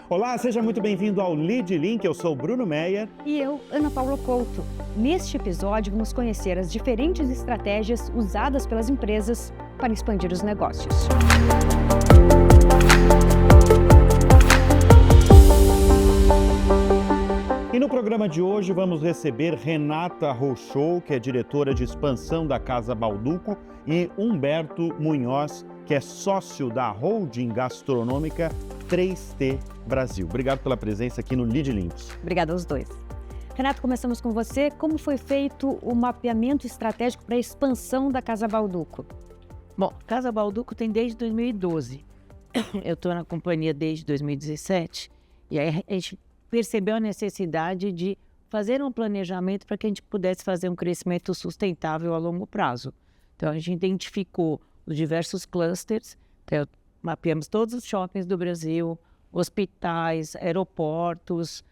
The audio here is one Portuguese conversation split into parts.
Olá, seja muito bem-vindo ao Lead Link. Eu sou o Bruno Meyer. E eu, Ana Paula Couto. Neste episódio, vamos conhecer as diferentes estratégias usadas pelas empresas para expandir os negócios. E no programa de hoje vamos receber Renata Rochou, que é diretora de expansão da Casa Balduco, e Humberto Munhoz, que é sócio da holding gastronômica 3T Brasil. Obrigado pela presença aqui no Lead Links. Obrigada aos dois. Renato, começamos com você. Como foi feito o mapeamento estratégico para a expansão da Casa Balduco? Bom, Casa Balduco tem desde 2012. Eu estou na companhia desde 2017 e aí a gente percebeu a necessidade de fazer um planejamento para que a gente pudesse fazer um crescimento sustentável a longo prazo. Então, a gente identificou os diversos clusters, então, mapeamos todos os shoppings do Brasil, hospitais, aeroportos,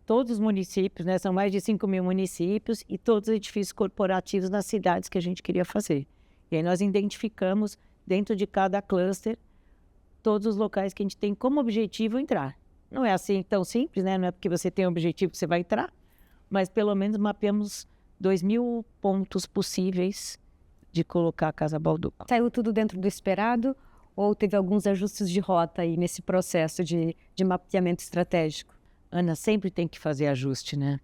todos os municípios, né? São mais de 5 mil municípios e todos os edifícios corporativos nas cidades que a gente queria fazer. E aí nós identificamos, dentro de cada cluster, todos os locais que a gente tem como objetivo entrar. Não é assim tão simples, né? Não é porque você tem um objetivo que você vai entrar, mas pelo menos mapeamos 2.000 pontos possíveis de colocar a Casa Balduco. Saiu tudo dentro do esperado ou teve alguns ajustes de rota aí nesse processo de mapeamento estratégico? Ana, sempre tem que fazer ajuste, né?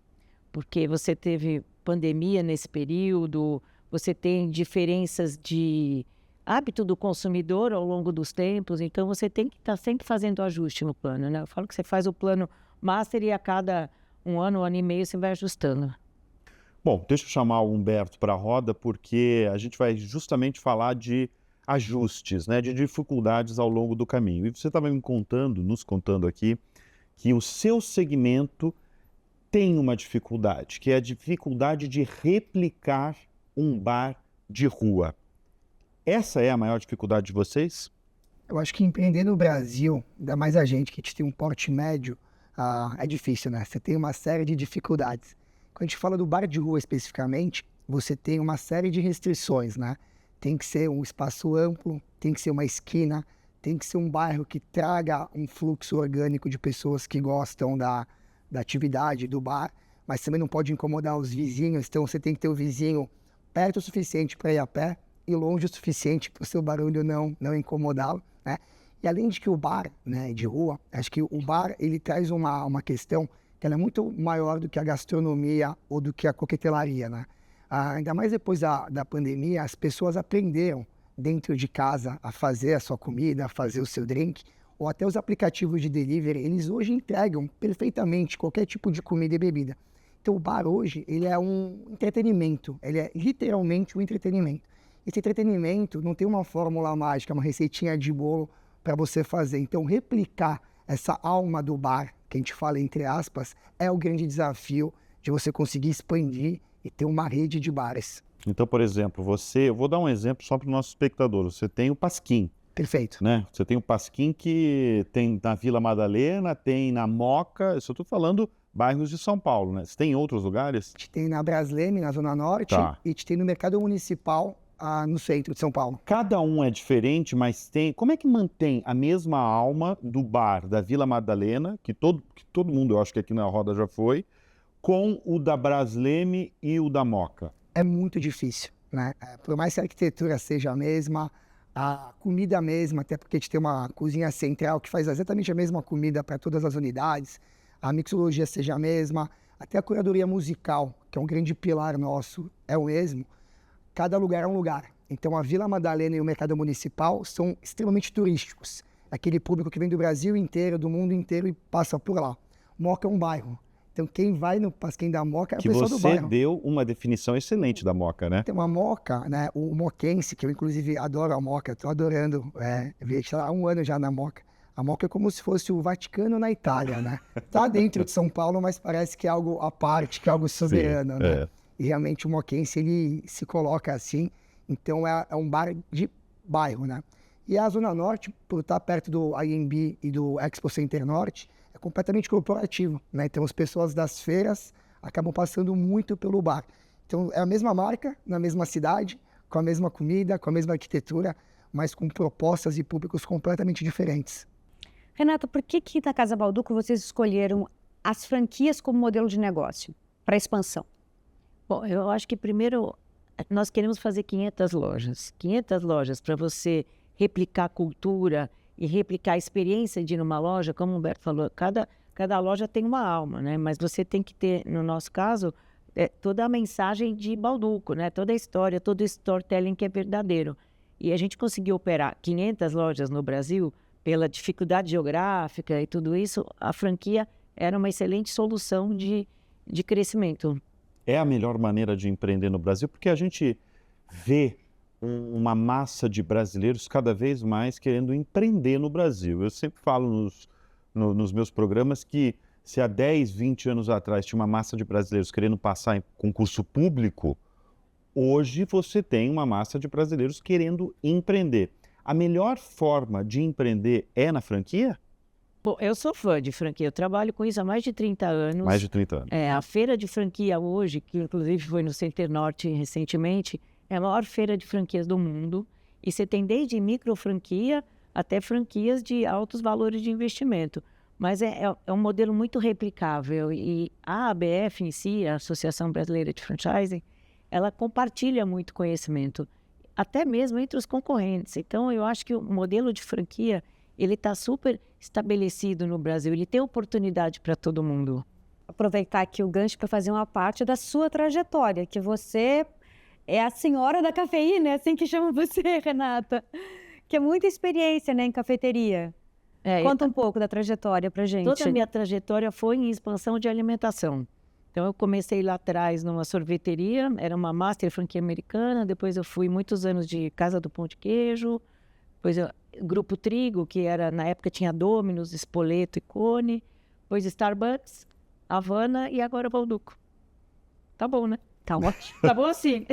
Porque você teve pandemia nesse período, você tem diferenças de hábito do consumidor ao longo dos tempos, então você tem que estar sempre fazendo ajuste no plano, né? Eu falo que você faz o plano master e a cada um ano e meio você vai ajustando. Bom, deixa eu chamar o Humberto para a roda, porque a gente vai justamente falar de ajustes, né, de dificuldades ao longo do caminho. E você estava nos contando aqui, que o seu segmento tem uma dificuldade, que é a dificuldade de replicar um bar de rua. Essa é a maior dificuldade de vocês? Eu acho que empreender no Brasil, ainda mais a gente tem um porte médio, é difícil, né? Você tem uma série de dificuldades. Quando a gente fala do bar de rua especificamente, você tem uma série de restrições, né? Tem que ser um espaço amplo, tem que ser uma esquina, tem que ser um bairro que traga um fluxo orgânico de pessoas que gostam da atividade do bar, mas também não pode incomodar os vizinhos, então você tem que ter o vizinho perto o suficiente para ir a pé e longe o suficiente para o seu barulho não incomodá-lo, né? E além de que o bar, né, de rua, acho que o bar ele traz uma questão que ela é muito maior do que a gastronomia ou do que a coquetelaria, né? Ainda mais depois da pandemia, as pessoas aprenderam dentro de casa a fazer a sua comida, a fazer o seu drink, ou até os aplicativos de delivery, eles hoje entregam perfeitamente qualquer tipo de comida e bebida. Então o bar hoje, ele é um entretenimento, ele é literalmente um entretenimento. Esse entretenimento não tem uma fórmula mágica, uma receitinha de bolo para você fazer. Então replicar essa alma do bar, que a gente fala entre aspas, é o grande desafio de você conseguir expandir e ter uma rede de bares. Então, por exemplo, eu vou dar um exemplo só para o nosso espectador. Você tem o Pasquim. Perfeito. Né? Você tem o Pasquim que tem na Vila Madalena, tem na Moca, eu só estou falando bairros de São Paulo, né? Você tem em outros lugares? A gente tem na Brasleme, na Zona Norte, Tá. E a gente tem no Mercado Municipal, no centro de São Paulo. Cada um é diferente, mas tem... Como é que mantém a mesma alma do bar da Vila Madalena, que todo mundo, eu acho que aqui na roda já foi, com o da Brasleme e o da Moca? É muito difícil, né? Por mais que a arquitetura seja a mesma, a comida mesma, até porque a gente tem uma cozinha central que faz exatamente a mesma comida para todas as unidades, a mixologia seja a mesma, até a curadoria musical, que é um grande pilar nosso, é o mesmo. Cada lugar é um lugar. Então a Vila Madalena e o Mercado Municipal são extremamente turísticos. Aquele público que vem do Brasil inteiro, do mundo inteiro e passa por lá. Moca é um bairro. Então quem vai no Pasquim da Moca é a pessoa do bairro. Que você deu uma definição excelente da Moca, né? Tem uma Moca, né? O moquense, que eu inclusive adoro a Moca, estou adorando. Estou há um ano já na Moca. A Moca é como se fosse o Vaticano na Itália, né? Tá dentro de São Paulo, mas parece que é algo à parte, que é algo soberano, Sim, né? E realmente o moquense, ele se coloca assim, então é um bar de bairro, né? E a Zona Norte, por estar perto do IMB e do Expo Center Norte, é completamente corporativo, né? Então as pessoas das feiras acabam passando muito pelo bar. Então é a mesma marca, na mesma cidade, com a mesma comida, com a mesma arquitetura, mas com propostas e públicos completamente diferentes. Renata, por que na Casa Balduco vocês escolheram as franquias como modelo de negócio para expansão? Bom, eu acho que primeiro nós queremos fazer 500 lojas. 500 lojas para você replicar a cultura e replicar a experiência de ir numa loja, como o Humberto falou, cada loja tem uma alma, né? Mas você tem que ter, no nosso caso, toda a mensagem de Balduco, né? Toda a história, todo o storytelling que é verdadeiro. E a gente conseguiu operar 500 lojas no Brasil, pela dificuldade geográfica e tudo isso, a franquia era uma excelente solução de crescimento. É a melhor maneira de empreender no Brasil, porque a gente vê uma massa de brasileiros cada vez mais querendo empreender no Brasil. Eu sempre falo nos meus programas que se há 10, 20 anos atrás tinha uma massa de brasileiros querendo passar em concurso público, hoje você tem uma massa de brasileiros querendo empreender. A melhor forma de empreender é na franquia? Bom, eu sou fã de franquia, eu trabalho com isso há mais de 30 anos. Mais de 30 anos. A feira de franquia hoje, que inclusive foi no Center Norte recentemente, é a maior feira de franquias do mundo. E você tem desde micro franquia até franquias de altos valores de investimento. Mas é um modelo muito replicável. E a ABF em si, a Associação Brasileira de Franchising, ela compartilha muito conhecimento, até mesmo entre os concorrentes. Então, eu acho que o modelo de franquia ele está super estabelecido no Brasil, ele tem oportunidade para todo mundo. Aproveitar aqui o gancho para fazer uma parte da sua trajetória, que você é a senhora da cafeína, é assim que chamam você, Renata, que é muita experiência, né, em cafeteria. Conta um pouco da trajetória para gente. Toda a minha trajetória foi em expansão de alimentação. Então, eu comecei lá atrás numa sorveteria, era uma master franquia americana, depois eu fui muitos anos de Casa do Pão de Queijo, depois Grupo Trigo, que era, na época tinha Domino's, Spoleto e Cone, depois Starbucks, Havana e agora Balduco. Tá bom, né? Tá ótimo. Tá bom assim.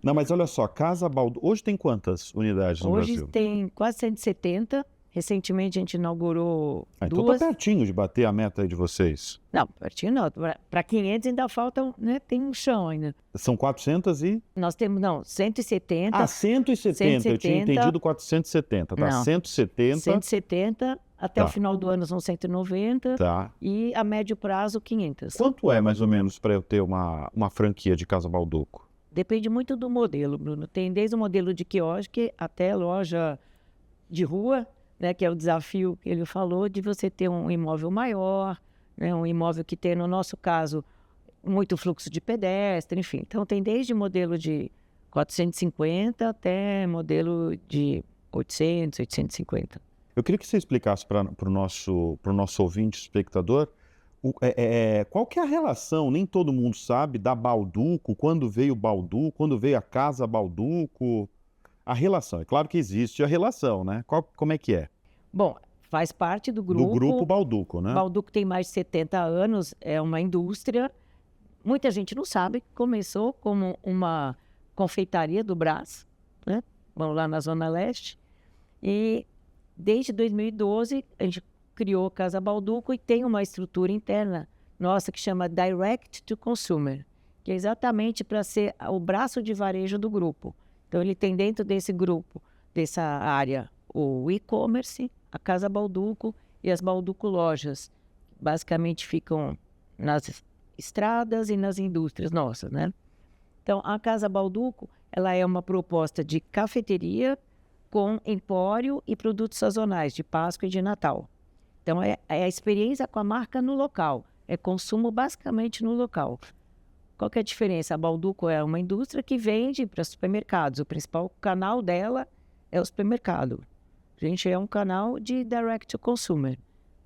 Não, mas olha só, Casa Balduco, hoje tem quantas unidades no Brasil? Hoje tem quase 170. Recentemente a gente inaugurou Então duas. tá pertinho de bater a meta aí de vocês. Não, pertinho não. Para 500 ainda faltam, né? Tem um chão ainda. São 400 e... Nós temos, 170. Ah, 170. Eu tinha entendido 470, tá? Não. 170. 170, até Tá. o final do ano são 190. Tá. E a médio prazo, 500. Quanto é, mais ou menos, para eu ter uma franquia de Casa Balduco? Depende muito do modelo, Bruno. Tem desde o modelo de quiosque até loja de rua, né, que é o desafio que ele falou, de você ter um imóvel maior, né, um imóvel que tem, no nosso caso, muito fluxo de pedestre, enfim. Então, tem desde modelo de 450 até modelo de 800, 850. Eu queria que você explicasse para o nosso ouvinte, espectador, qual que é a relação, nem todo mundo sabe, da Balduco, quando veio Balduco, quando veio a Casa Balduco... A relação, é claro que existe a relação, né? Como é que é? Bom, faz parte do grupo. Do grupo Balduco, né? Balduco tem mais de 70 anos, é uma indústria. Muita gente não sabe, começou como uma confeitaria do Brás, né? Vamos lá na Zona Leste. E desde 2012 a gente criou Casa Balduco e tem uma estrutura interna nossa que chama Direct to Consumer, que é exatamente para ser o braço de varejo do grupo. Então, ele tem dentro desse grupo, dessa área, o e-commerce, a Casa Balduco e as Balduco Lojas. Basicamente, ficam nas estradas e nas indústrias nossas, né? Então, a Casa Balduco, ela é uma proposta de cafeteria com empório e produtos sazonais de Páscoa e de Natal. Então, é a experiência com a marca no local. É consumo basicamente no local. Qual que é a diferença? A Balduco é uma indústria que vende para supermercados. O principal canal dela é o supermercado. A gente é um canal de direct to consumer,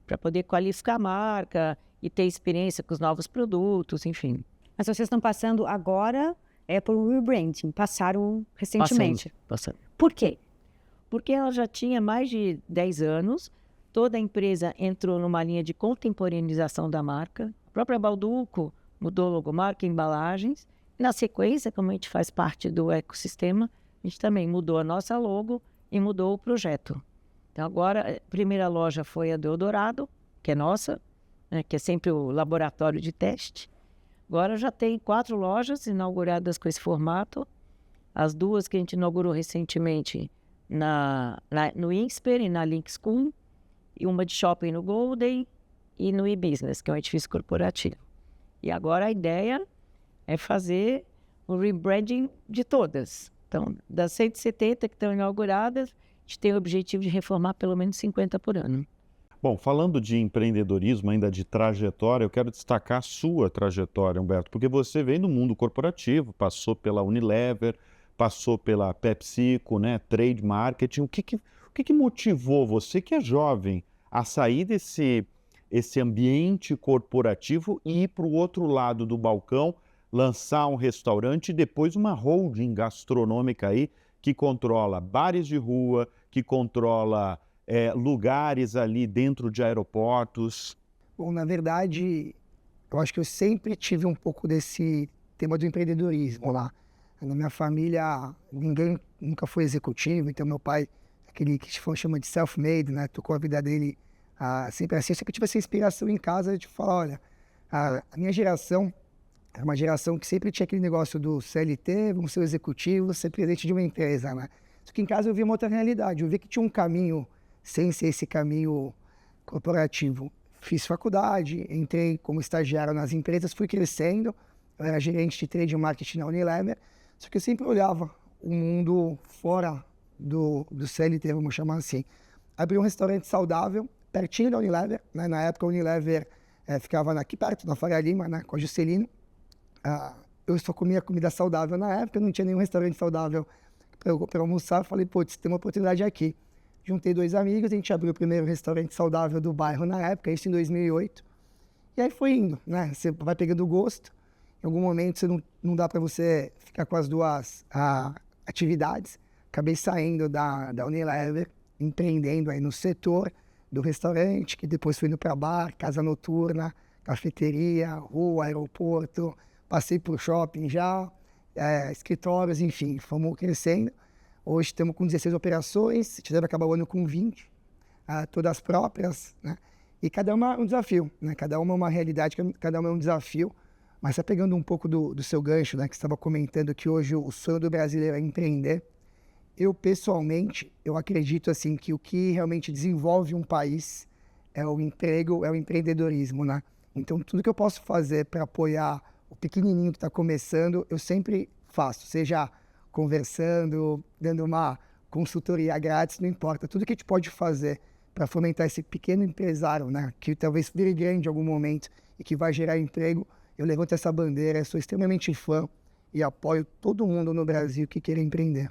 para poder qualificar a marca e ter experiência com os novos produtos, enfim. Mas vocês estão passando agora por um rebranding, passaram recentemente. Passando. Por quê? Porque ela já tinha mais de 10 anos, toda a empresa entrou numa linha de contemporaneização da marca. A própria Balduco mudou logomarca, embalagens. Na sequência, como a gente faz parte do ecossistema, a gente também mudou a nossa logo e mudou o projeto. Então, agora, a primeira loja foi a do Eldorado, que é nossa, né, que é sempre o laboratório de teste. Agora já tem 4 lojas inauguradas com esse formato. As 2 que a gente inaugurou recentemente no Insper e na Link School. e uma de shopping no Golden e no e-business, que é um edifício corporativo. E agora a ideia é fazer o rebranding de todas. Então, das 170 que estão inauguradas, a gente tem o objetivo de reformar pelo menos 50 por ano. Bom, falando de empreendedorismo, ainda de trajetória, eu quero destacar a sua trajetória, Humberto, porque você vem do mundo corporativo, passou pela Unilever, passou pela PepsiCo, né, trade marketing. O que motivou você, que é jovem, a sair esse ambiente corporativo e ir para o outro lado do balcão, lançar um restaurante e depois uma holding gastronômica aí que controla bares de rua, que controla lugares ali dentro de aeroportos? Bom, na verdade, eu acho que eu sempre tive um pouco desse tema do empreendedorismo lá. Na minha família, ninguém nunca foi executivo, então meu pai, aquele que chama de self-made, né, tocou a vida dele sempre assim. Eu sempre tive essa inspiração em casa de falar, olha, a minha geração é uma geração que sempre tinha aquele negócio do CLT, vamos ser executivo, ser presidente de uma empresa, né? Só que em casa eu vi uma outra realidade, eu vi que tinha um caminho sem ser esse caminho corporativo. Fiz faculdade, entrei como estagiário nas empresas, fui crescendo, eu era gerente de trade marketing na Unilever, só que eu sempre olhava o mundo fora do CLT, vamos chamar assim. Abri um restaurante saudável, pertinho da Unilever, né? Na época a Unilever ficava aqui perto, na Faria Lima, né? Com a Juscelino. Eu só comia comida saudável na época, não tinha nenhum restaurante saudável para almoçar. Eu falei, putz, tem uma oportunidade aqui. Juntei 2 amigos, a gente abriu o primeiro restaurante saudável do bairro na época, isso em 2008. E aí foi indo, né? Você vai pegando gosto. Em algum momento você não dá para você ficar com as duas atividades. Acabei saindo da Unilever, empreendendo aí no setor do restaurante, que depois fui indo para bar, casa noturna, cafeteria, rua, aeroporto. Passei por shopping já, escritórios, enfim, fomos crescendo. Hoje estamos com 16 operações, a gente deve acabar o ano com 20, todas próprias, né? E cada uma é um desafio, né? Cada uma é uma realidade, cada uma é um desafio. Mas só pegando um pouco do seu gancho, né? Que você estava comentando que hoje o sonho do brasileiro é empreender. Eu, pessoalmente, eu acredito assim, que o que realmente desenvolve um país é o emprego, é o empreendedorismo, né? Então, tudo que eu posso fazer para apoiar o pequenininho que está começando, eu sempre faço, seja conversando, dando uma consultoria grátis, não importa. Tudo que a gente pode fazer para fomentar esse pequeno empresário, né, que talvez vire grande em algum momento e que vai gerar emprego, eu levanto essa bandeira, sou extremamente fã e apoio todo mundo no Brasil que queira empreender.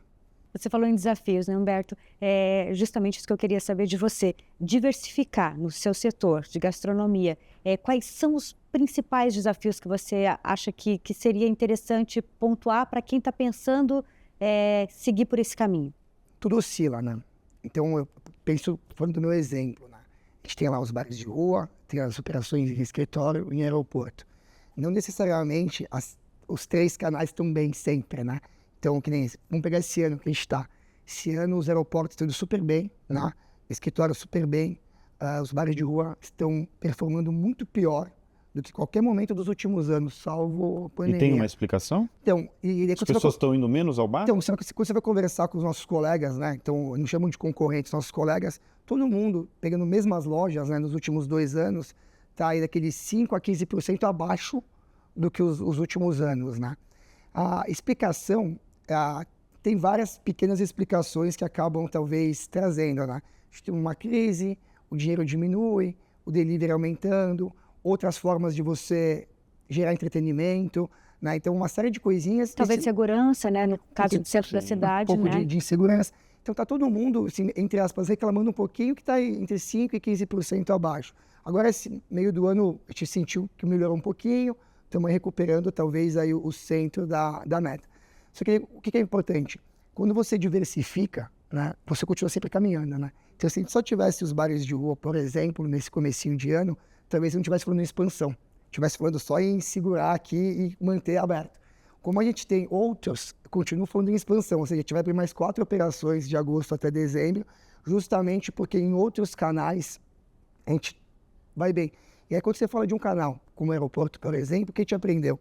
Você falou em desafios, né, Humberto? É justamente isso que eu queria saber de você. Diversificar no seu setor de gastronomia. Quais são os principais desafios que você acha que seria interessante pontuar para quem está pensando seguir por esse caminho? Tudo oscila, né? Então, eu penso, falando do meu exemplo, né? A gente tem lá os bares de rua, tem as operações em escritório e em aeroporto. Não necessariamente os 3 canais estão bem sempre, né? Então, que nem vamos pegar esse ano que a gente está. Esse ano os aeroportos estão indo super bem, né? Escritório super bem. Os bares de rua estão performando muito pior do que qualquer momento dos últimos anos, salvo a pandemia. E tem uma explicação? Então, as pessoas estão indo menos ao bar? Então, quando você vai conversar com os nossos colegas, né? Então, não chamam de concorrentes, nossos colegas, todo mundo pegando mesmas lojas, né? Nos últimos 2 anos, está aí daqueles 5% a 15% abaixo do que os últimos anos, né? A explicação, tem várias pequenas explicações que acabam talvez trazendo, né? A gente tem uma crise, o dinheiro diminui, o delivery aumentando, outras formas de você gerar entretenimento, né? Então, uma série de coisinhas... Talvez segurança, né? No caso do centro da cidade, um pouco né? de insegurança. Então, está todo mundo, assim, entre aspas, reclamando um pouquinho que está entre 5% e 15% abaixo. Agora, esse meio do ano, a gente sentiu que melhorou um pouquinho, estamos recuperando, talvez, aí o centro da meta. Só que o que é importante? Quando você diversifica, né, você continua sempre caminhando, né? Então, se a gente só tivesse os bares de rua, por exemplo, nesse comecinho de ano, talvez não estivesse falando em expansão, estivesse falando só em segurar aqui e manter aberto. Como a gente tem outros, continuo falando em expansão, ou seja, a gente vai abrir mais 4 operações de agosto até dezembro, justamente porque em outros canais a gente vai bem. E aí quando você fala de um canal, como o aeroporto, por exemplo, o que a gente aprendeu?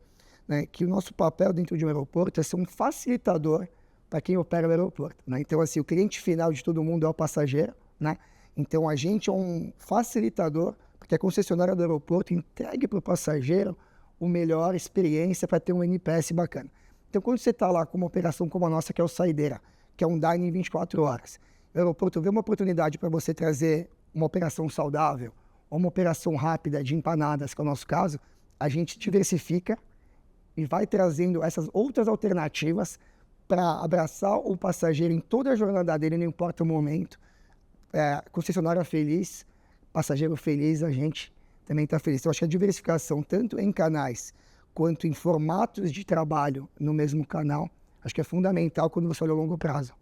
Né? Que o nosso papel dentro de um aeroporto é ser um facilitador para quem opera o aeroporto, né? Então, assim, o cliente final de todo mundo é o passageiro, né? Então, a gente é um facilitador, porque a concessionária do aeroporto entregue para o passageiro a melhor experiência para ter um NPS bacana. Então, quando você está lá com uma operação como a nossa, que é o Saideira, que é um dining 24 horas, o aeroporto vê uma oportunidade para você trazer uma operação saudável, ou uma operação rápida de empanadas, que é o nosso caso, a gente diversifica e vai trazendo essas outras alternativas para abraçar o passageiro em toda a jornada dele, não importa o momento. Concessionária feliz, passageiro feliz, a gente também está feliz. Então, acho que a diversificação, tanto em canais quanto em formatos de trabalho no mesmo canal, acho que é fundamental quando você olha a longo prazo.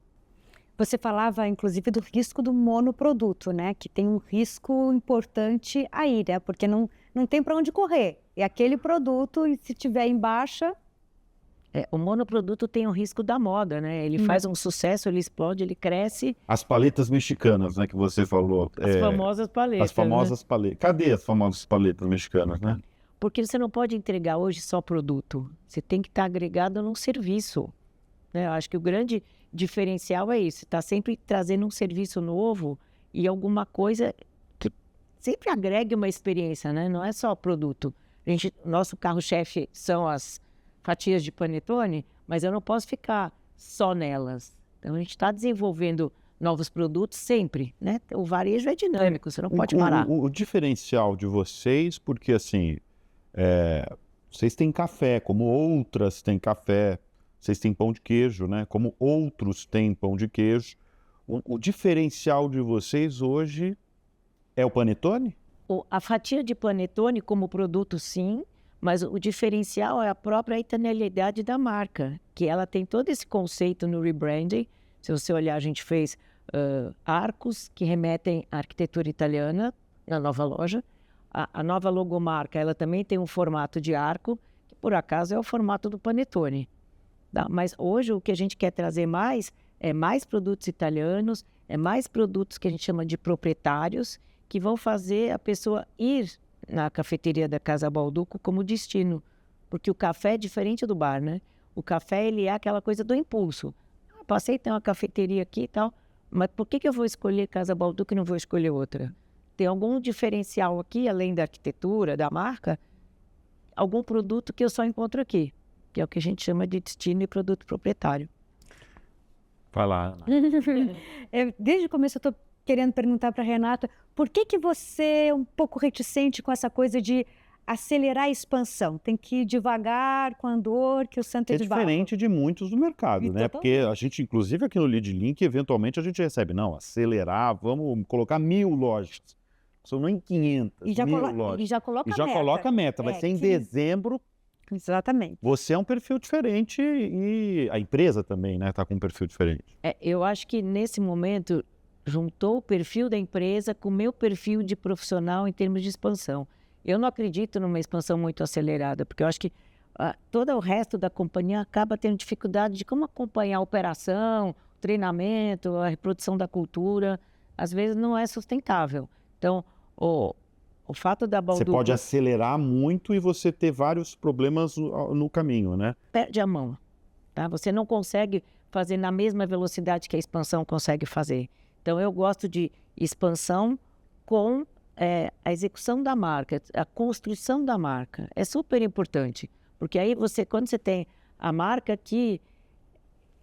Você falava, inclusive, do risco do monoproduto, né? Que tem um risco importante aí, né? Porque não tem para onde correr. É aquele produto e se tiver em baixa... O monoproduto tem o risco da moda, né? Ele faz um sucesso, ele explode, ele cresce. As paletas mexicanas, né, que você falou. As famosas paletas. As famosas paletas. Cadê as famosas paletas mexicanas, né? Porque você não pode entregar hoje só produto. Você tem que estar agregado num serviço. Né? Eu acho que o grande diferencial é isso. Está sempre trazendo um serviço novo e alguma coisa que sempre agregue uma experiência, né? Não é só produto. Nosso carro-chefe são as fatias de panetone, mas eu não posso ficar só nelas. Então, a gente está desenvolvendo novos produtos sempre, né? O varejo é dinâmico, você não pode parar. O diferencial de vocês, porque assim, vocês têm café, como outras têm café, vocês têm pão de queijo, né? Como outros têm pão de queijo. O diferencial de vocês hoje é o panetone? A fatia de panetone como produto, sim, mas o diferencial é a própria italianidade da marca, que ela tem todo esse conceito no rebranding. Se você olhar, a gente fez arcos que remetem à arquitetura italiana na nova loja. A nova logomarca, ela também tem um formato de arco, que por acaso é o formato do panetone. Tá? Mas hoje o que a gente quer trazer mais é mais produtos italianos, é mais produtos que a gente chama de proprietários, que vão fazer a pessoa ir na cafeteria da Casa Balduco como destino. Porque o café é diferente do bar, né? O café, ele é aquela coisa do impulso. Passei, tem uma cafeteria aqui e tal, mas por que eu vou escolher Casa Balduco e não vou escolher outra? Tem algum diferencial aqui, além da arquitetura, da marca, algum produto que eu só encontro aqui, que é o que a gente chama de destino e produto proprietário. Vai lá, Ana. Desde o começo eu estou querendo perguntar para a Renata, por que você é um pouco reticente com essa coisa de acelerar a expansão? Tem que ir devagar, com andor, que o santo é de barro. Diferente de muitos do mercado, né? Totalmente. Porque a gente, inclusive aqui no Lead Link, eventualmente a gente recebe, não, acelerar, vamos colocar 1.000 lojas. São nem 500, E já, 1.000 lojas. e já coloca E a já meta. coloca a meta, vai ser em 15. dezembro. Exatamente. Você é um perfil diferente e a empresa também, né, tá com um perfil diferente. Eu acho que nesse momento juntou o perfil da empresa com o meu perfil de profissional em termos de expansão. Eu não acredito numa expansão muito acelerada, porque eu acho que todo o resto da companhia acaba tendo dificuldade de como acompanhar a operação, o treinamento, a reprodução da cultura. Às vezes não é sustentável. Então, o fato da Balduco... Você pode acelerar muito e você ter vários problemas no caminho, né? Perde a mão. Tá? Você não consegue fazer na mesma velocidade que a expansão consegue fazer. Então, eu gosto de expansão com a execução da marca, a construção da marca. É super importante, porque aí quando você tem a marca aqui,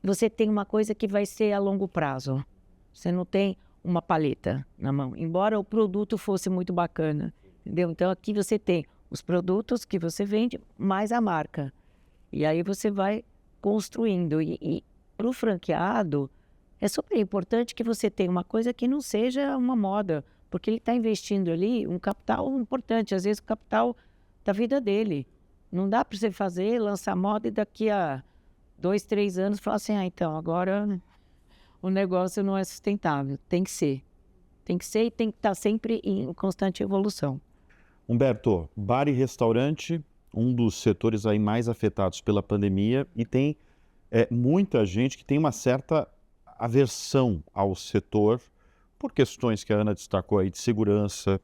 você tem uma coisa que vai ser a longo prazo. Você não tem uma paleta na mão, embora o produto fosse muito bacana, entendeu? Então, aqui você tem os produtos que você vende, mais a marca. E aí você vai construindo. E para o franqueado, é super importante que você tenha uma coisa que não seja uma moda, porque ele está investindo ali um capital importante, às vezes o capital da vida dele. Não dá para você lançar moda e daqui a 2, 3 anos falar assim, então, agora o negócio não é sustentável. Tem que ser. Tem que ser e tem que estar sempre em constante evolução. Humberto, bar e restaurante, um dos setores aí mais afetados pela pandemia, e tem muita gente que tem uma certa aversão ao setor por questões que a Ana destacou aí de segurança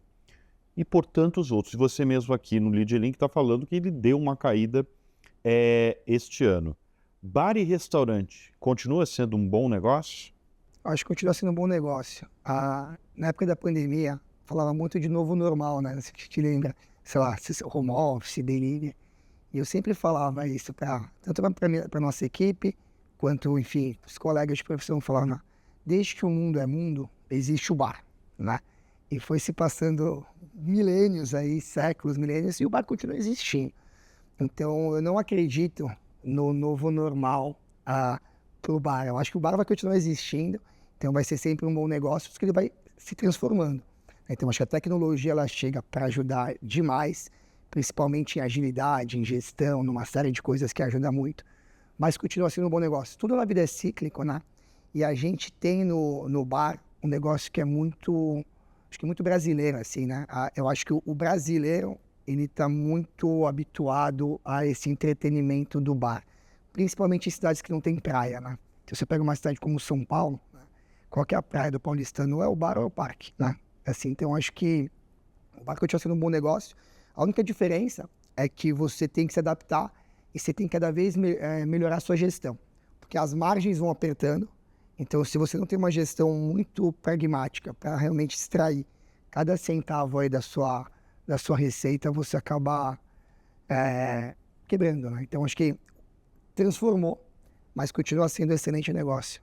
e por tantos outros. E você mesmo aqui no Lead Link está falando que ele deu uma caída este ano. Bar e restaurante continua sendo um bom negócio? Acho que continua sendo um bom negócio. na época da pandemia, falava muito de novo normal, né? Você te lembra, sei lá, home office, delivery. E eu sempre falava isso tanto para nossa equipe, quanto, enfim, os colegas de profissão falavam, "Não, desde que o mundo é mundo, existe o bar, né?" E foi se passando milênios aí, séculos, milênios, e o bar continua existindo. Então, eu não acredito no novo normal para o bar. Eu acho que o bar vai continuar existindo, então vai ser sempre um bom negócio, porque ele vai se transformando. Então, acho que a tecnologia ela chega para ajudar demais, principalmente em agilidade, em gestão, numa série de coisas que ajuda muito, mas continua sendo um bom negócio. Tudo na vida é cíclico, né? E a gente tem no bar um negócio que é muito, acho que muito brasileiro, assim, né? Eu acho que o brasileiro, ele está muito habituado a esse entretenimento do bar, principalmente em cidades que não tem praia, né? Então, você pega uma cidade como São Paulo, né? Qual que é a praia do paulistano? Ou é o bar ou é o parque, né? Assim, então, acho que o bar continua sendo um bom negócio. A única diferença é que você tem que se adaptar e você tem que cada vez melhorar a sua gestão, porque as margens vão apertando. Então, se você não tem uma gestão muito pragmática para realmente extrair cada centavo aí da sua receita, você acaba quebrando, né? Então, acho que transformou, mas continua sendo um excelente negócio.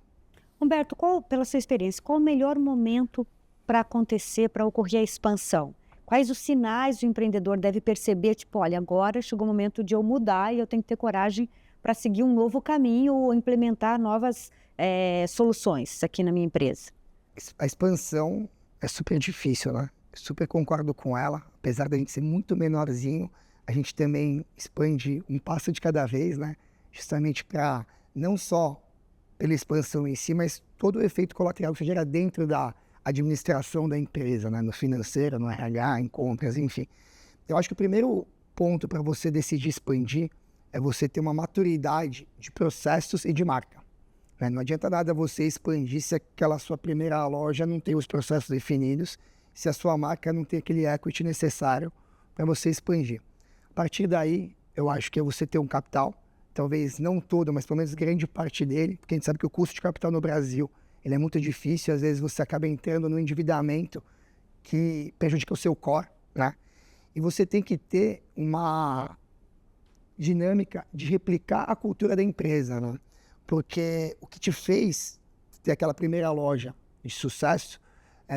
Humberto, pela sua experiência, qual o melhor momento para acontecer, para ocorrer a expansão? Quais os sinais o empreendedor deve perceber, tipo, olha, agora chegou o momento de eu mudar e eu tenho que ter coragem para seguir um novo caminho ou implementar novas soluções aqui na minha empresa? A expansão é super difícil, né? Super concordo com ela. Apesar da gente ser muito menorzinho, a gente também expande um passo de cada vez, né? Justamente para, não só pela expansão em si, mas todo o efeito colateral que gera dentro da administração da empresa, né? No financeiro, no RH, em compras, enfim. Eu acho que o primeiro ponto para você decidir expandir é você ter uma maturidade de processos e de marca, né? Não adianta nada você expandir se aquela sua primeira loja não tem os processos definidos, se a sua marca não tem aquele equity necessário para você expandir. A partir daí, eu acho que é você ter um capital, talvez não todo, mas pelo menos grande parte dele, porque a gente sabe que o custo de capital no Brasil ele é muito difícil, às vezes você acaba entrando no endividamento que prejudica o seu core, né? E você tem que ter uma dinâmica de replicar a cultura da empresa, né? Porque o que te fez ter aquela primeira loja de sucesso,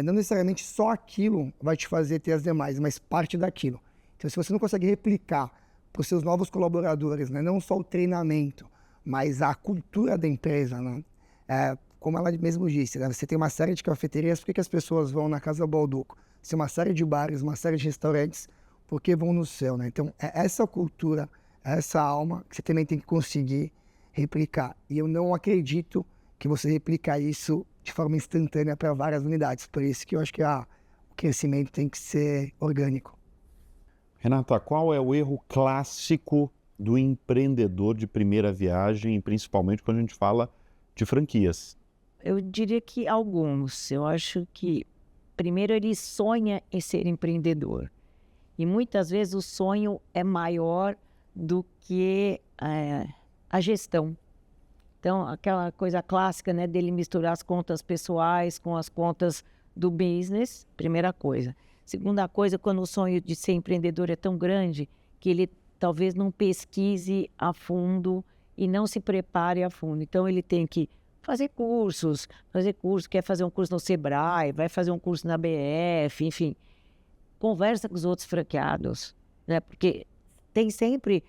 não necessariamente só aquilo vai te fazer ter as demais, mas parte daquilo. Então, se você não consegue replicar para os seus novos colaboradores, né, não só o treinamento, mas a cultura da empresa, né? Como ela mesmo disse, né, você tem uma série de cafeterias, por que as pessoas vão na Casa Balduco? Você tem uma série de bares, uma série de restaurantes, por que vão no seu, né? Então, é essa cultura, essa alma que você também tem que conseguir replicar. E eu não acredito que você replica isso de forma instantânea para várias unidades. Por isso que eu acho que o crescimento tem que ser orgânico. Renata, qual é o erro clássico do empreendedor de primeira viagem, principalmente quando a gente fala de franquias? Eu diria que alguns. Eu acho que, primeiro, ele sonha em ser empreendedor. E muitas vezes o sonho é maior do que a gestão. Então, aquela coisa clássica, né, dele misturar as contas pessoais com as contas do business, primeira coisa. Segunda coisa, quando o sonho de ser empreendedor é tão grande que ele talvez não pesquise a fundo e não se prepare a fundo. Então, ele tem que fazer cursos, quer fazer um curso no Sebrae, vai fazer um curso na BF, enfim. Conversa com os outros franqueados, né? Porque tem sempre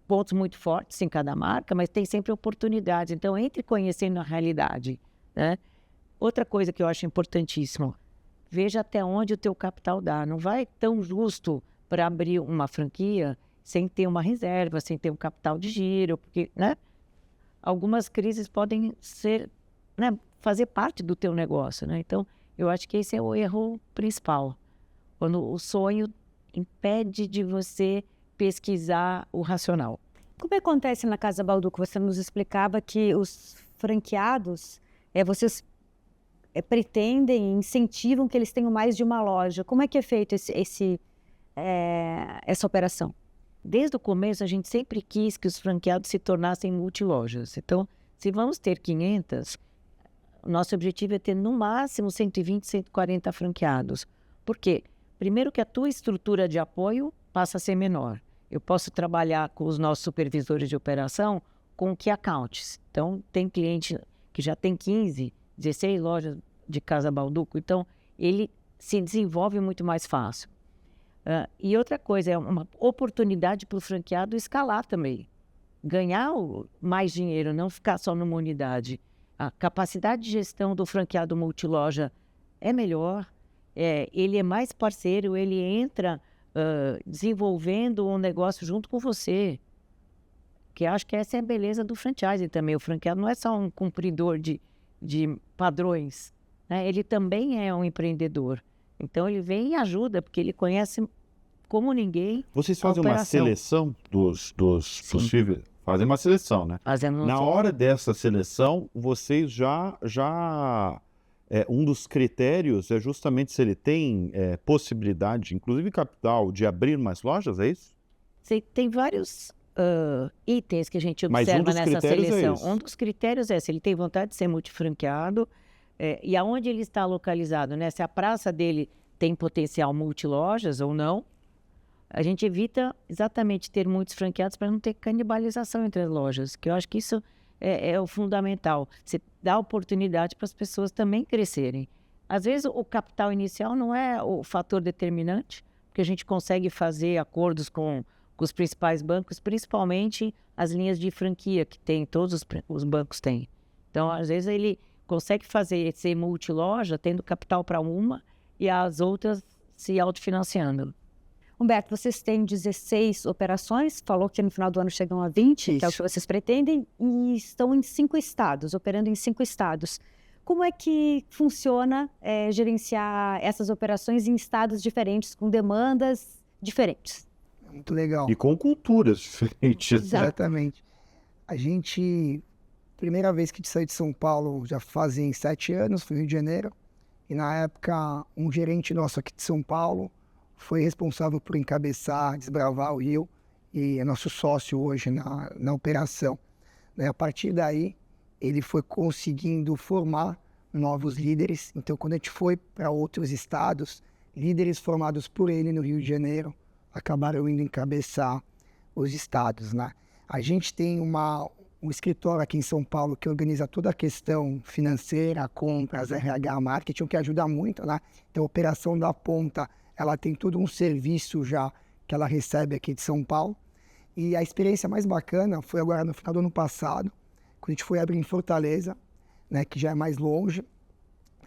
pontos muito fortes em cada marca, mas tem sempre oportunidades. Então, entre conhecendo a realidade, né? Outra coisa que eu acho importantíssimo, veja até onde o teu capital dá. Não vai tão justo para abrir uma franquia sem ter uma reserva, sem ter um capital de giro, porque, né? Algumas crises podem ser, né, fazer parte do teu negócio, né? Então, eu acho que esse é o erro principal. Quando o sonho impede de você pesquisar o racional. Como acontece na Casa Balduco? Você nos explicava que os franqueados, vocês pretendem, incentivam que eles tenham mais de uma loja. Como é que é feito essa operação? Desde o começo, a gente sempre quis que os franqueados se tornassem multilojas. Então, se vamos ter 500, O nosso objetivo é ter no máximo 120, 140 franqueados. Por quê? Primeiro que a tua estrutura de apoio passa a ser menor. Eu posso trabalhar com os nossos supervisores de operação com key accounts. Então, tem cliente que já tem 15, 16 lojas de Casa Balduco, então ele se desenvolve muito mais fácil. E outra coisa, é uma oportunidade para o franqueado escalar também. Ganhar mais dinheiro, não ficar só numa unidade. A capacidade de gestão do franqueado multiloja é melhor, ele é mais parceiro, ele entra desenvolvendo um negócio junto com você. Que acho que essa é a beleza do franchising também. O franqueado não é só um cumpridor de padrões, né? Ele também é um empreendedor. Então, ele vem e ajuda, porque ele conhece como ninguém. Vocês fazem uma seleção dos possíveis? Fazem uma seleção, né? Na hora dessa seleção, vocês já um dos critérios é justamente se ele tem possibilidade, inclusive capital, de abrir mais lojas, é isso? Tem vários itens que a gente observa nessa seleção. Um dos critérios é se ele tem vontade de ser multifranqueado e aonde ele está localizado, né? Se a praça dele tem potencial multilojas ou não. A gente evita exatamente ter muitos franqueados para não ter canibalização entre as lojas, que eu acho que isso é o fundamental. Você dá oportunidade para as pessoas também crescerem. Às vezes, o capital inicial não é o fator determinante, porque a gente consegue fazer acordos com os principais bancos, principalmente as linhas de franquia que todos os bancos têm. Então, às vezes, ele consegue ser multiloja, tendo capital para uma e as outras se autofinanciando. Humberto, vocês têm 16 operações, falou que no final do ano chegam a 20, Isso. que é o que vocês pretendem, e estão em 5 estados, operando em 5 estados. Como é que funciona gerenciar essas operações em estados diferentes, com demandas diferentes? Muito legal. E com culturas diferentes. Exatamente. A gente, primeira vez que saiu de São Paulo, já fazem 7 anos, foi no Rio de Janeiro. E na época, um gerente nosso aqui de São Paulo foi responsável por encabeçar, desbravar o Rio e é nosso sócio hoje na operação. A partir daí, ele foi conseguindo formar novos líderes. Então, quando a gente foi para outros estados, líderes formados por ele no Rio de Janeiro acabaram indo encabeçar os estados, né? A gente tem um escritório aqui em São Paulo que organiza toda a questão financeira, compras, RH, marketing, o que ajuda muito, né? Então, a operação da ponta, ela tem todo um serviço já que ela recebe aqui de São Paulo. E a experiência mais bacana foi agora no final do ano passado, quando a gente foi abrir em Fortaleza, né, que já é mais longe.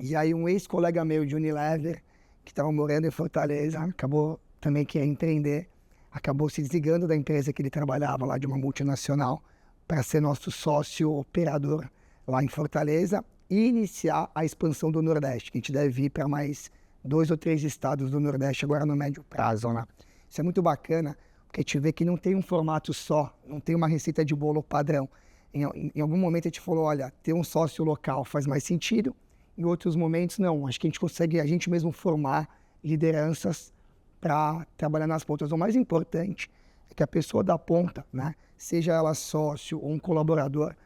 E aí um ex-colega meu de Unilever, que estava morando em Fortaleza, acabou também quer empreender, acabou se desligando da empresa que ele trabalhava lá, de uma multinacional, para ser nosso sócio operador lá em Fortaleza e iniciar a expansão do Nordeste, que a gente deve ir para mais 2 ou 3 estados do Nordeste agora no médio prazo, né? Isso é muito bacana, porque a gente vê que não tem um formato só, não tem uma receita de bolo padrão. Em algum momento a gente falou, olha, ter um sócio local faz mais sentido, em outros momentos não. Acho que a gente consegue a gente mesmo formar lideranças para trabalhar nas pontas. O mais importante é que a pessoa da ponta, né, seja ela sócio ou um colaborador,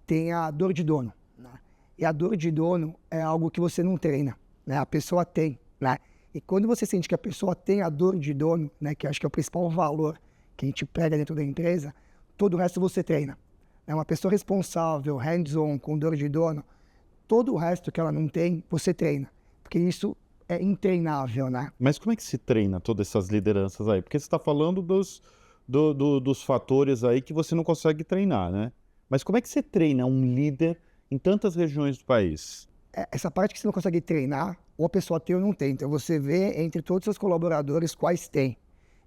tenha a dor de dono, né? E a dor de dono é algo que você não treina, né? A pessoa tem, né? E quando você sente que a pessoa tem a dor de dono, né, que eu acho que é o principal valor que a gente prega dentro da empresa, todo o resto você treina. É uma pessoa responsável, hands-on, com dor de dono, todo o resto que ela não tem, você treina. Porque isso é intreinável, né? Mas como é que se treina todas essas lideranças aí? Porque você está falando dos fatores aí que você não consegue treinar, né? Mas como é que você treina um líder em tantas regiões do país? Essa parte que você não consegue treinar, ou a pessoa tem ou não tem. Então você vê entre todos os seus colaboradores quais tem.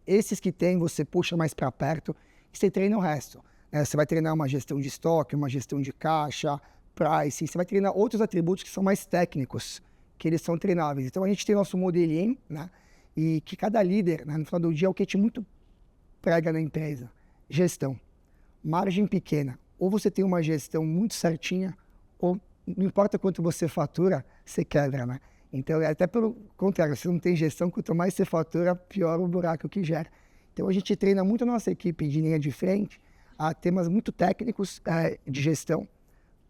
Esses que tem, você puxa mais para perto e você treina o resto. Você vai treinar uma gestão de estoque, uma gestão de caixa, pricing. Você vai treinar outros atributos que são mais técnicos, que eles são treináveis. Então a gente tem nosso modelinho, né? E que cada líder, né, no final do dia, é o que a gente muito prega na empresa. Gestão. Margem pequena. Ou você tem uma gestão muito certinha, ou não importa quanto você fatura, você quebra, né? Então, até pelo contrário, se não tem gestão, quanto mais você fatura, pior o buraco que gera. Então, a gente treina muito a nossa equipe de linha de frente a temas muito técnicos de gestão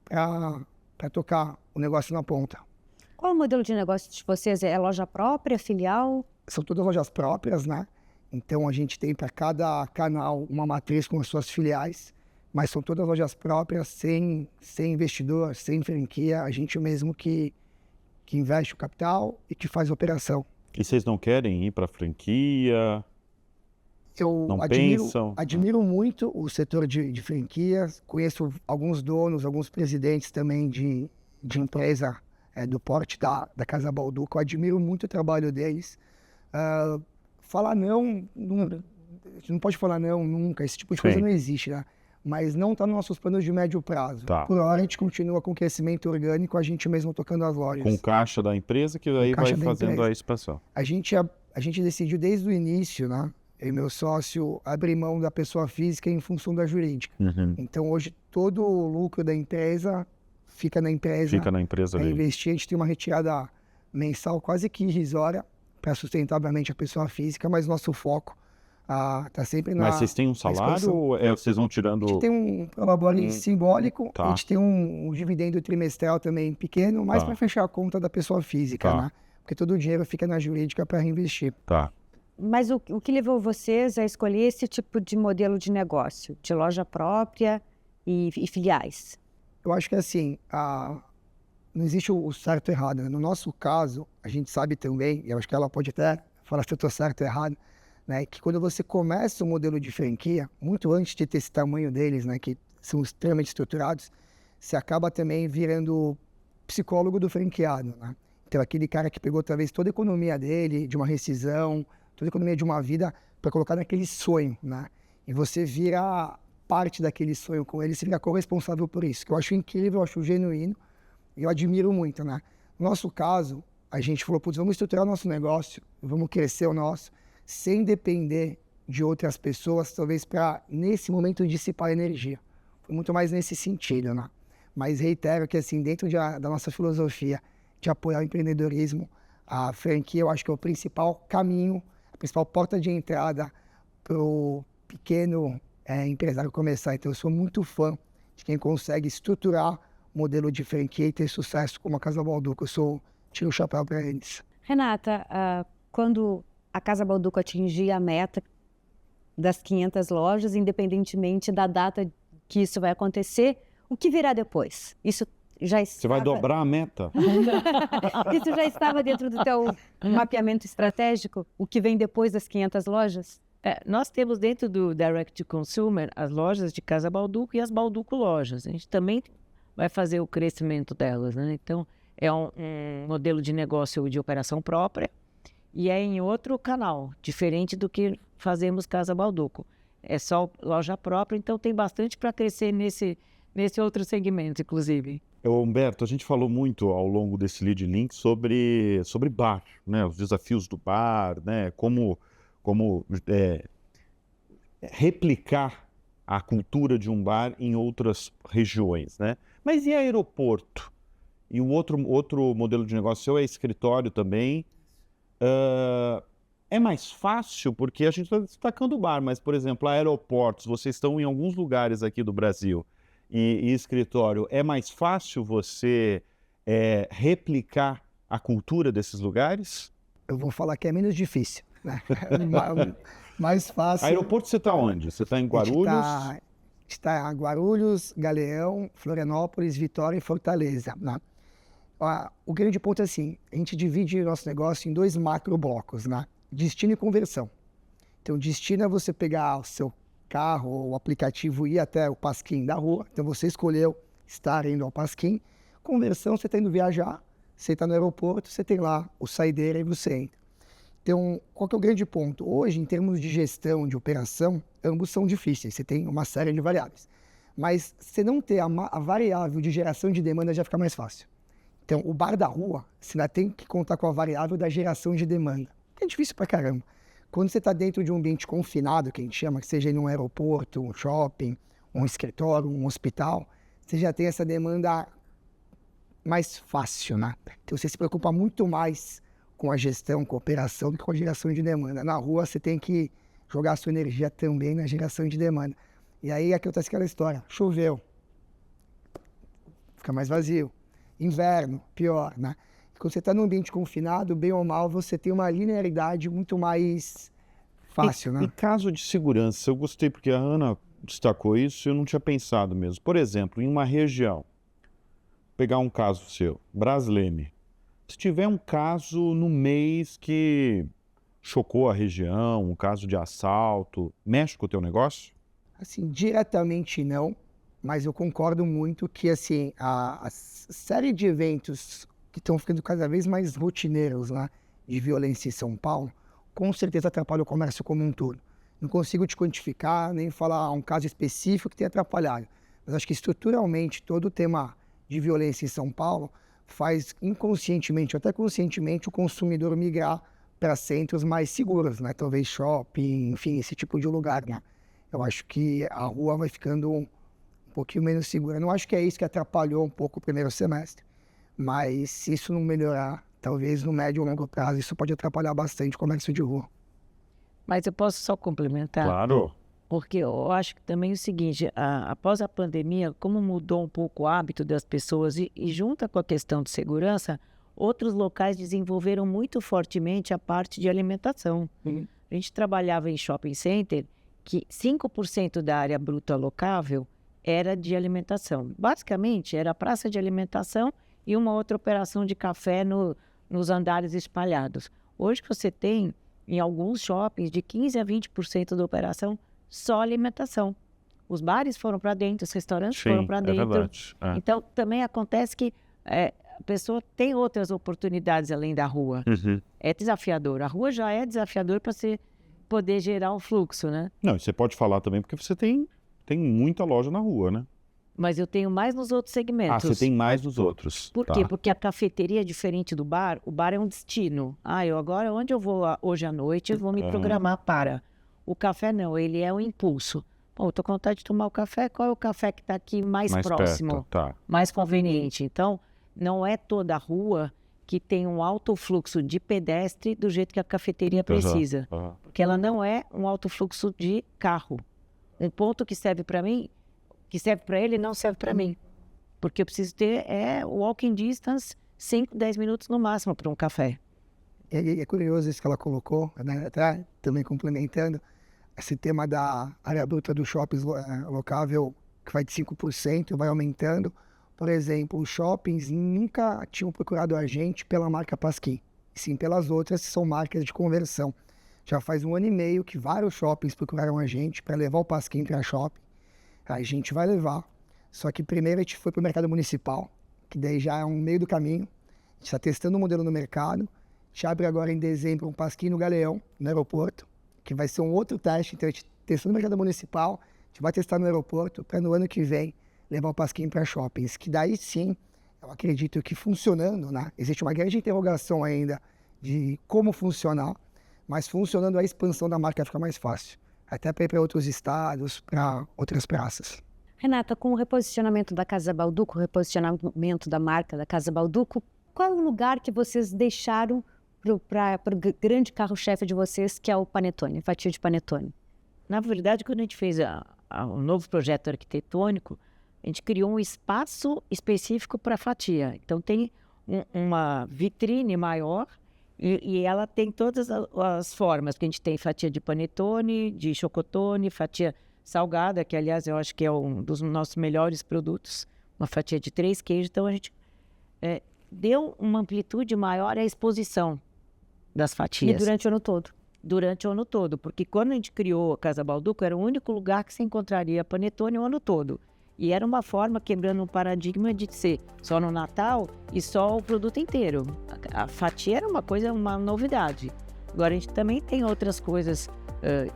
para tocar o negócio na ponta. Qual o modelo de negócio de vocês? É loja própria, filial? São todas lojas próprias, né? Então a gente tem para cada canal uma matriz com as suas filiais, mas são todas lojas próprias, sem investidor, sem franquia, a gente mesmo que investe o capital e que faz a operação. E vocês não querem ir para franquia? Eu Não pensam? admiro muito o setor de franquias, conheço alguns donos, alguns presidentes também de empresa do porte da Casa Balduco, eu admiro muito o trabalho deles. Falar não, não pode falar não nunca, esse tipo de coisa Sim. não existe, né? Mas não está nos nossos planos de médio prazo. Tá. Por hora a gente continua com crescimento orgânico, a gente mesmo tocando as lojas. Com caixa da empresa que aí vai caixa da fazendo empresa. a expansão. A gente decidiu desde o início, né? Eu e meu sócio abrir mão da pessoa física em função da jurídica. Uhum. Então hoje todo o lucro da empresa fica na empresa. Fica na empresa Para dele. investir, a gente tem uma retirada mensal quase que irrisória para sustentar, obviamente, a pessoa física, mas nosso foco está sempre na. Mas vocês têm um salário expansão. ou vocês vão tirando... A gente tem um prolabore simbólico, Tá. a gente tem um dividendo trimestral também pequeno, mas Tá. para fechar a conta da pessoa física, Tá. né? Porque todo o dinheiro fica na jurídica para reinvestir. Tá. Mas o que levou vocês a escolher esse tipo de modelo de negócio? De loja própria e filiais? Eu acho que assim, não existe o certo e errado, né? No nosso caso, a gente sabe também, e eu acho que ela pode até falar se eu estou certo ou errado, né? Que quando você começa um modelo de franquia, muito antes de ter esse tamanho deles, né? Que são extremamente estruturados, você acaba também virando psicólogo do franqueado, né? Então, aquele cara que pegou talvez toda a economia dele, de uma rescisão, toda a economia de uma vida, para colocar naquele sonho, né? E você vira parte daquele sonho com ele, você fica corresponsável por isso, que eu acho incrível, eu acho genuíno, e eu admiro muito, né? No nosso caso, a gente falou, putz, vamos estruturar o nosso negócio, vamos crescer o nosso, sem depender de outras pessoas, talvez para, nesse momento, dissipar energia. Foi muito mais nesse sentido, né? Mas reitero que, assim, dentro da nossa filosofia de apoiar o empreendedorismo, a franquia, eu acho que é o principal caminho, a principal porta de entrada para o pequeno empresário começar. Então, eu sou muito fã de quem consegue estruturar modelo de franquia e ter sucesso como a Casa Balduco. Tiro o chapéu para eles. Renata, quando a Casa Balduco atingir a meta das 500 lojas, independentemente da data que isso vai acontecer, o que virá depois? Isso já estava... Você vai dobrar a meta? Isso já estava dentro do teu mapeamento estratégico? O que vem depois das 500 lojas? Nós temos dentro do Direct to Consumer as lojas de Casa Balduco e as Balduco Lojas. A gente também vai fazer o crescimento delas, né? Então, é um modelo de negócio de operação própria e é em outro canal, diferente do que fazemos Casa Balduco. É só loja própria, então tem bastante para crescer nesse outro segmento, inclusive. Humberto, a gente falou muito ao longo desse Lead Link sobre bar, né? Os desafios do bar, né? Como replicar a cultura de um bar em outras regiões, né? Mas e aeroporto? E o outro modelo de negócio seu é escritório também. É mais fácil, porque a gente está destacando o bar, mas, por exemplo, aeroportos, vocês estão em alguns lugares aqui do Brasil, e escritório, é mais fácil você replicar a cultura desses lugares? Eu vou falar que é menos difícil, né? Mais fácil. Aeroporto você está onde? Você está em Guarulhos? A gente está em Guarulhos, Galeão, Florianópolis, Vitória e Fortaleza, né? O grande ponto é assim, a gente divide o nosso negócio em 2 macro blocos, né? Destino e conversão. Então, destino é você pegar o seu carro ou o aplicativo e ir até o Pasquim da rua. Então, você escolheu estar indo ao Pasquim. Conversão, você está indo viajar, você está no aeroporto, você tem lá o saideira e você entra. Então, qual que é o grande ponto? Hoje, em termos de gestão, de operação, ambos são difíceis. Você tem uma série de variáveis. Mas, se não ter a variável de geração de demanda, já fica mais fácil. Então, o bar da rua, você ainda tem que contar com a variável da geração de demanda. É difícil pra caramba. Quando você está dentro de um ambiente confinado, que a gente chama, que seja em um aeroporto, um shopping, um escritório, um hospital, você já tem essa demanda mais fácil, né? Então, você se preocupa muito mais com a gestão, com a operação, do que com a geração de demanda. Na rua, você tem que jogar a sua energia também na geração de demanda. E aí, aqui acontece aquela história. Choveu. Fica mais vazio. Inverno, pior, né? Quando você está num ambiente confinado, bem ou mal, você tem uma linearidade muito mais fácil, né? Em caso de segurança, eu gostei porque a Ana destacou isso e eu não tinha pensado mesmo. Por exemplo, em uma região, vou pegar um caso seu, Brasleme. Se tiver um caso no mês que chocou a região, um caso de assalto, mexe com o teu negócio? Assim, diretamente não, mas eu concordo muito que, assim, a série de eventos que estão ficando cada vez mais rotineiros, né, de violência em São Paulo, com certeza atrapalha o comércio como um todo. Não consigo te quantificar, nem falar um caso específico que tenha atrapalhado, mas acho que estruturalmente todo o tema de violência em São Paulo faz inconscientemente ou até conscientemente o consumidor migrar para centros mais seguros, né? Talvez shopping, enfim, esse tipo de lugar, né? Eu acho que a rua vai ficando um pouquinho menos segura. Não acho que é isso que atrapalhou um pouco o primeiro semestre, mas se isso não melhorar, talvez no médio ou longo prazo, isso pode atrapalhar bastante o comércio de rua. Mas eu posso só complementar? Claro. Porque eu acho que também é o seguinte, após a pandemia, como mudou um pouco o hábito das pessoas e junta com a questão de segurança, outros locais desenvolveram muito fortemente a parte de alimentação. A gente trabalhava em shopping center que 5% da área bruta locável era de alimentação. Basicamente, era praça de alimentação e uma outra operação de café nos andares espalhados. Hoje você tem, em alguns shoppings, de 15% a 20% da operação só alimentação. Os bares foram para dentro, os restaurantes foram para dentro. É verdade. É. Então, também acontece que a pessoa tem outras oportunidades além da rua. É desafiador. A rua já é desafiador para você poder gerar um fluxo, né? Não, e você pode falar também porque você tem muita loja na rua, né? Mas eu tenho mais nos outros segmentos. Ah, você tem mais dos outros. Por Tá. quê? Porque a cafeteria é diferente do bar. O bar é um destino. Eu agora, onde eu vou hoje à noite, eu vou me programar para. O café não, ele é um impulso. Pô, eu tô com vontade de tomar o café, qual é o café que está aqui mais próximo? Perto, tá. Mais conveniente. Então, não é toda a rua que tem um alto fluxo de pedestre do jeito que a cafeteria precisa. Porque ela não é um alto fluxo de carro. Um ponto que serve para mim, que serve para ele, não serve para mim. Porque eu preciso ter walking distance, 5, 10 minutos no máximo para um café. É curioso isso que ela colocou, né? Até também complementando, esse tema da área bruta do shopping locável, que vai de 5%, vai aumentando. Por exemplo, os shoppings nunca tinham procurado a gente pela marca Pasquim, e sim pelas outras que são marcas de conversão. Já faz 1 ano e meio que vários shoppings procuraram a gente para levar o Pasquim para shopping. A gente vai levar, só que primeiro a gente foi para o mercado municipal, que daí já é um meio do caminho. A gente está testando o modelo no mercado. A gente abre agora em dezembro um Pasquim no Galeão, no aeroporto, que vai ser um outro teste. Então a gente testou no mercado municipal, a gente vai testar no aeroporto, para no ano que vem levar o Pasquim para shoppings, que daí sim, eu acredito que funcionando, né? Existe uma grande interrogação ainda de como funcionar, mas funcionando a expansão da marca fica mais fácil, até para ir para outros estados, para outras praças. Renata, com o reposicionamento da Casa Balduco, o reposicionamento da marca da Casa Balduco, qual é o lugar que vocês deixaram para o grande carro-chefe de vocês, que é o panetone, a fatia de panetone? Na verdade, quando a gente fez o novo projeto arquitetônico, a gente criou um espaço específico para fatia. Então, tem uma vitrine maior e ela tem todas as formas, porque a gente tem fatia de panetone, de chocotone, fatia salgada, que, aliás, eu acho que é um dos nossos melhores produtos, uma fatia de 3 queijos. Então, a gente deu uma amplitude maior à exposição das fatias. E durante o ano todo? Durante o ano todo, porque quando a gente criou a Casa Balduco, era o único lugar que se encontraria panetone o ano todo. E era uma forma, quebrando um paradigma de ser só no Natal e só o produto inteiro. A fatia era uma novidade. Agora, a gente também tem outras coisas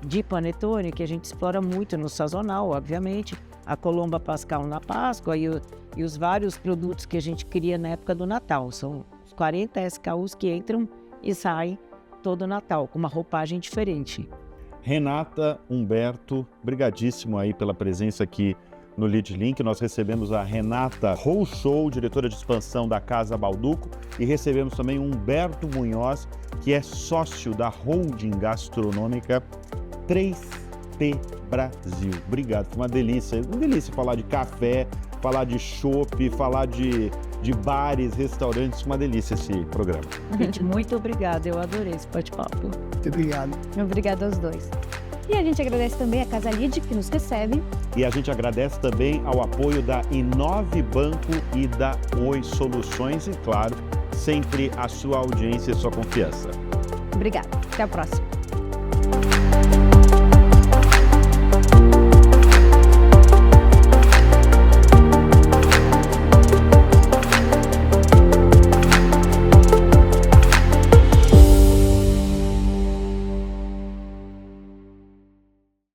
de panetone que a gente explora muito no sazonal, obviamente. A Colomba Pascal na Páscoa e os vários produtos que a gente cria na época do Natal. São os 40 SKUs que entram e saem todo Natal, com uma roupagem diferente. Renata, Humberto, brigadíssimo aí pela presença aqui no Lead Link. Nós recebemos a Renata Rouchou, diretora de expansão da Casa Balduco, e recebemos também o Humberto Munhoz, que é sócio da holding gastronômica 3P Brasil. Obrigado, foi uma delícia falar de café, falar de chopp, falar de de bares, restaurantes. Uma delícia esse programa. Gente, muito obrigada. Eu adorei esse bate-papo. Muito obrigado. Obrigada aos dois. E a gente agradece também a Casa Lide, que nos recebe. E a gente agradece também ao apoio da Inove Banco e da Oi Soluções e, claro, sempre a sua audiência e sua confiança. Obrigada. Até a próxima.